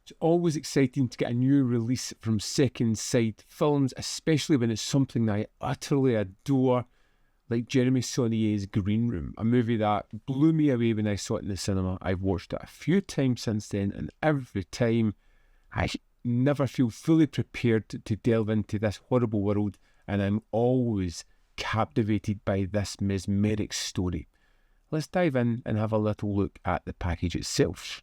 It's always exciting to get a new release from Second Sight Films, especially when it's something that I utterly adore, like Jeremy Saulnier's Green Room, a movie that blew me away when I saw it in the cinema. I've watched it a few times since then, and every time I never feel fully prepared to delve into this horrible world, and I'm always captivated by this mesmeric story. Let's dive in and have a little look at the package itself.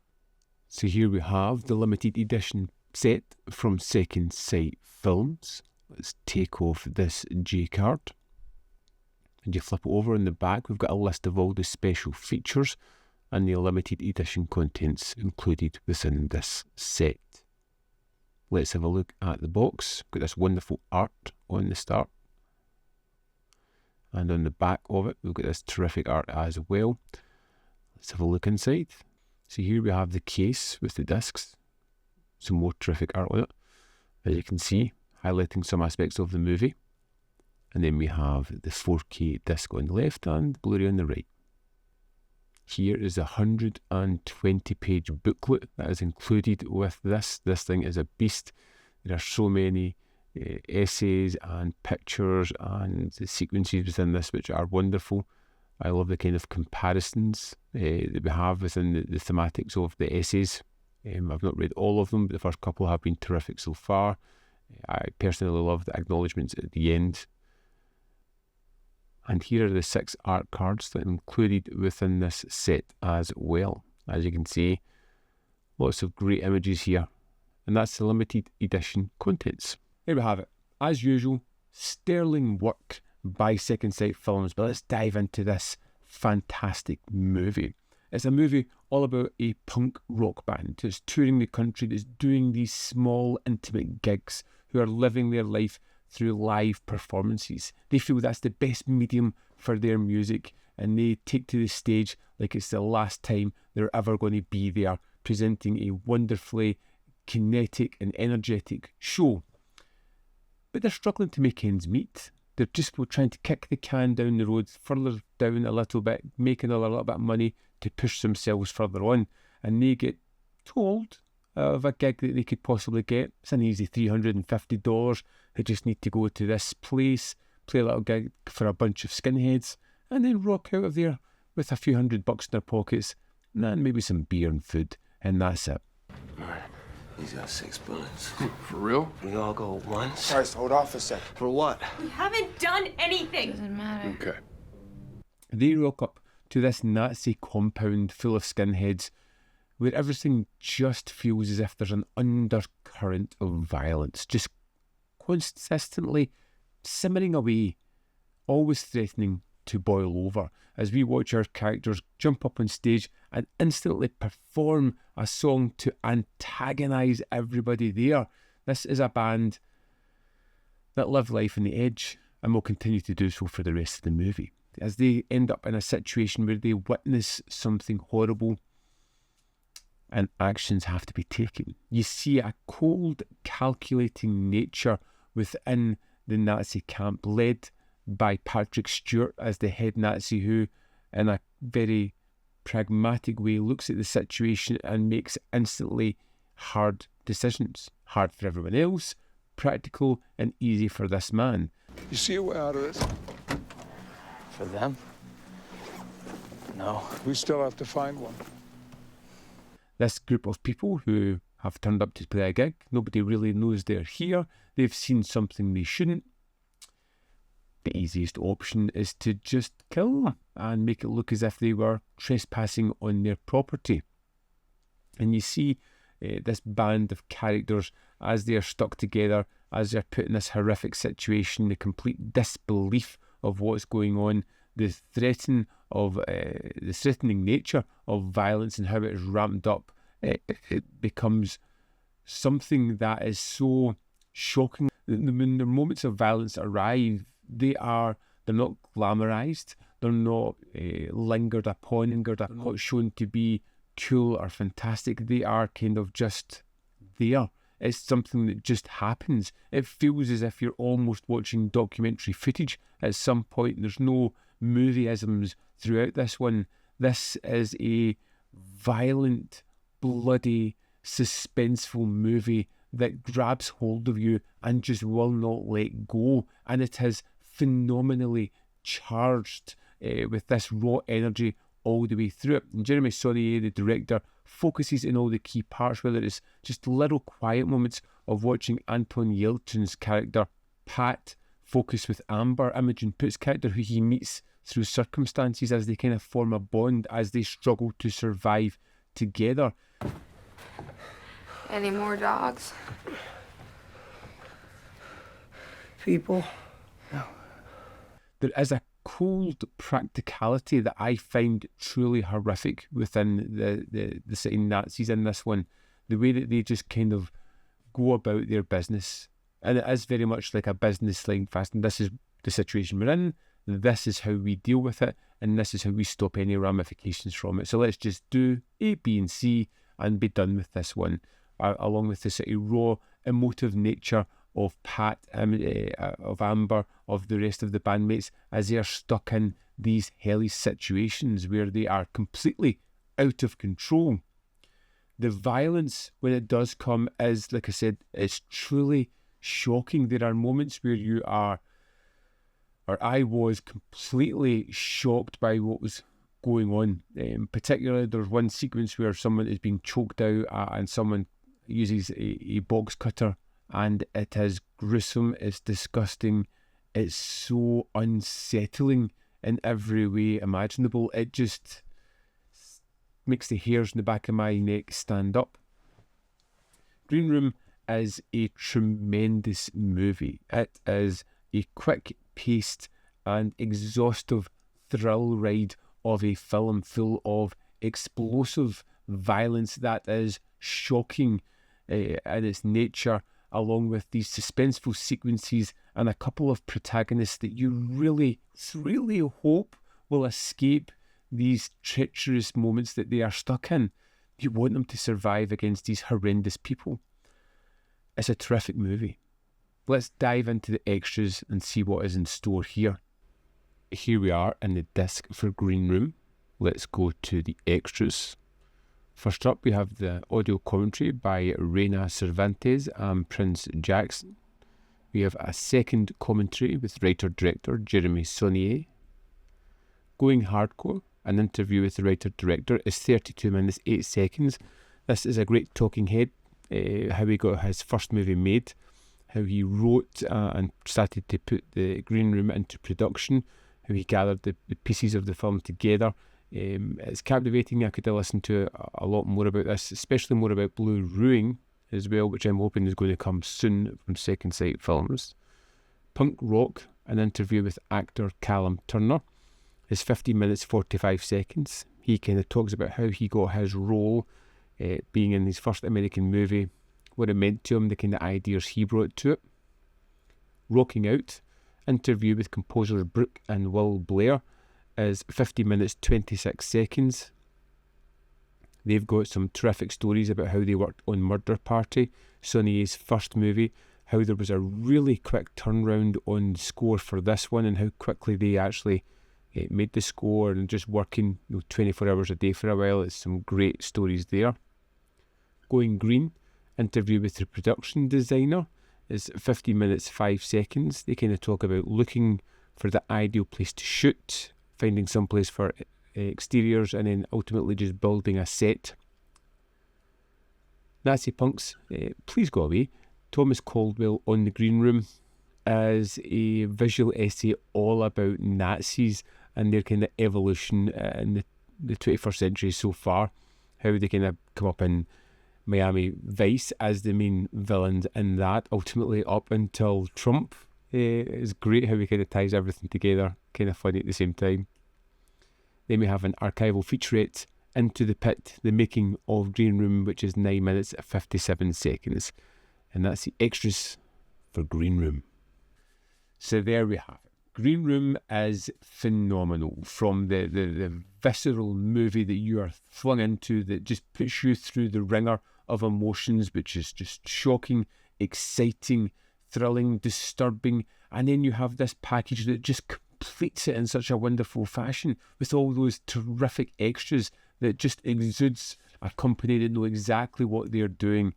So here we have the limited edition set from Second Sight Films. Let's take off this J card. And you flip it over in the back, we've got a list of all the special features and the limited edition contents included within this set. Let's have a look at the box. Got this wonderful art on the start. And on the back of it, we've got this terrific art as well. Let's have a look inside. So here we have the case with the discs. Some more terrific art on it, as you can see, highlighting some aspects of the movie. And then we have the 4K disc on the left and the Blu-ray on the right. Here is a 120-page booklet that is included with this. This thing is a beast. There are so many essays and pictures and the sequences within this which are wonderful. I love the kind of comparisons that we have within the thematics of the essays. I've not read all of them, but the first couple have been terrific so far. I personally love the acknowledgements at the end. And here are the 6 art cards that are included within this set as well. As you can see, lots of great images here. And that's the limited edition contents. There we have it. As usual, sterling work by Second Sight Films, but let's dive into this fantastic movie. It's a movie all about a punk rock band that's touring the country, that's doing these small, intimate gigs, who are living their life through live performances. They feel that's the best medium for their music, and they take to the stage like it's the last time they're ever going to be there, presenting a wonderfully kinetic and energetic show. But they're struggling to make ends meet. They're just trying to kick the can down the road, further down a little bit, make another little bit of money to push themselves further on. And they get told of a gig that they could possibly get. It's an easy $350. They just need to go to this place, play a little gig for a bunch of skinheads, and then rock out of there with a few $100 in their pockets, and maybe some beer and food, and that's it. All right. He's got 6 bullets. For real? We all go once. Guys, hold off a sec. For what? We haven't done anything. Doesn't matter. Okay. They rock up to this Nazi compound full of skinheads where everything just feels as if there's an undercurrent of violence, just consistently simmering away, always threatening to boil over, as we watch our characters jump up on stage and instantly perform a song to antagonise everybody there. This is a band that live life on the edge and will continue to do so for the rest of the movie, as they end up in a situation where they witness something horrible and actions have to be taken. You see a cold, calculating nature within the Nazi camp, led by Patrick Stewart as the head Nazi, who in a very pragmatic way looks at the situation and makes instantly hard decisions. Hard for everyone else, practical and easy for this man. You see a way out of this? For them? No. We still have to find one. This group of people who have turned up to play a gig, nobody really knows they're here, they've seen something they shouldn't. The easiest option is to just kill them and make it look as if they were trespassing on their property. And you see this band of characters as they are stuck together, as they're put in this horrific situation, the complete disbelief of what's going on, the threatening nature of violence and how it is ramped up. It becomes something that is so shocking. When the moments of violence arrive, they're not glamorized, they're not lingered upon, they're not shown to be cool or fantastic. They are kind of just there. It's something that just happens. It feels as if you're almost watching documentary footage at some point. There's no movieisms throughout this one. This is a violent, bloody, suspenseful movie that grabs hold of you and just will not let go. And it is phenomenally charged with this raw energy all the way through it. And Jeremy Saulnier, the director, focuses in all the key parts, whether it's just little quiet moments of watching Anton Yelchin's character, Pat, focus with Amber, Imogen Poots' character, who he meets through circumstances as they kind of form a bond as they struggle to survive together. Any more dogs? People? There is a cold practicality that I find truly horrific within the city Nazis in this one. The way that they just kind of go about their business. And it is very much like a business line fast. And this is the situation we're in. This is how we deal with it. And this is how we stop any ramifications from it. So let's just do A, B, and C and be done with this one. Along with the sort of raw, emotive nature of Pat, of Amber, of the rest of the bandmates, as they are stuck in these hellish situations where they are completely out of control. The violence, when it does come, is, like I said, it's truly shocking. There are moments where you are, or I was, completely shocked by what was going on. Particularly, there's one sequence where someone is being choked out and someone uses a box cutter, and it is gruesome, it's disgusting, it's so unsettling in every way imaginable. It just makes the hairs in the back of my neck stand up. Green Room is a tremendous movie. It is a quick-paced and exhaustive thrill ride of a film full of explosive violence that is shocking in its nature, along with these suspenseful sequences and a couple of protagonists that you really, really hope will escape these treacherous moments that they are stuck in. You want them to survive against these horrendous people. It's a terrific movie. Let's dive into the extras and see what is in store here. Here we are in the disc for Green Room. Let's go to the extras. First up, we have the audio commentary by Reina Cervantes and Prince Jackson. We have a second commentary with writer-director Jeremy Saulnier. Going Hardcore, an interview with the writer-director, is 32 minutes 8 seconds. This is a great talking head, how he got his first movie made, how he wrote and started to put the Green Room into production, how he gathered the pieces of the film together. It's captivating. I could listen to a lot more about this, especially more about Blu-raying as well, which I'm hoping is going to come soon from Second Sight Films. Punk Rock, an interview with actor Callum Turner, is 15 minutes 45 seconds. He kind of talks about how he got his role, being in his first American movie, what it meant to him, the kind of ideas he brought to it. Rocking Out, interview with composers Brooke and Will Blair, is 50 minutes 26 seconds. They've got some terrific stories about how they worked on Murder Party, Saulnier's first movie, how there was a really quick turnaround on the score for this one and how quickly they actually made the score and just working 24 hours a day for a while. It's some great stories there. Going Green, interview with the production designer, is 50 minutes 5 seconds. They kind of talk about looking for the ideal place to shoot, finding some place for exteriors, and then ultimately just building a set. Nazi Punks, Please Go Away, Thomas Caldwell on the Green Room, is a visual essay all about Nazis and their kind of evolution in the 21st century so far, how they kind of come up in Miami Vice as the main villains in that, ultimately up until Trump. It's great how he kind of ties everything together, kind of funny at the same time. Then we have an archival featurette, Into the Pit, the making of Green Room, which is 9 minutes 57 seconds. And that's the extras for Green Room. So there we have it. Green Room is phenomenal. From the visceral movie that you are flung into, that just puts you through the ringer of emotions, which is just shocking, exciting, thrilling, disturbing, and then you have this package that just completes it in such a wonderful fashion with all those terrific extras that just exudes a company that know exactly what they're doing.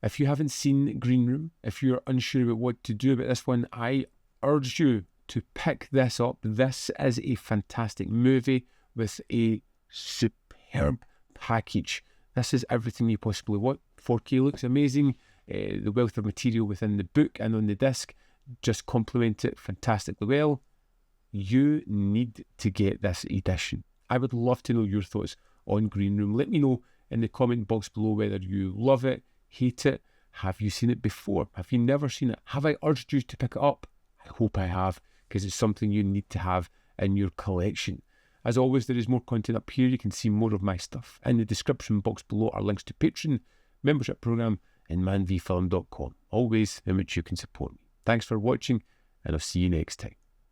If you haven't seen Green Room, if you're unsure about what to do about this one, I urge you to pick this up. This is a fantastic movie with a superb package. This is everything you possibly want. 4K looks amazing. The wealth of material within the book and on the disc just complement it fantastically well. You need to get this edition. I would love to know your thoughts on Green Room. Let me know in the comment box below whether you love it, hate it. Have you seen it before? Have you never seen it? Have I urged you to pick it up? I hope I have, because it's something you need to have in your collection. As always, there is more content up here. You can see more of my stuff. In the description box below are links to Patreon, membership program, and manvfilm.com. Always in which you can support me. Thanks for watching, and I'll see you next time.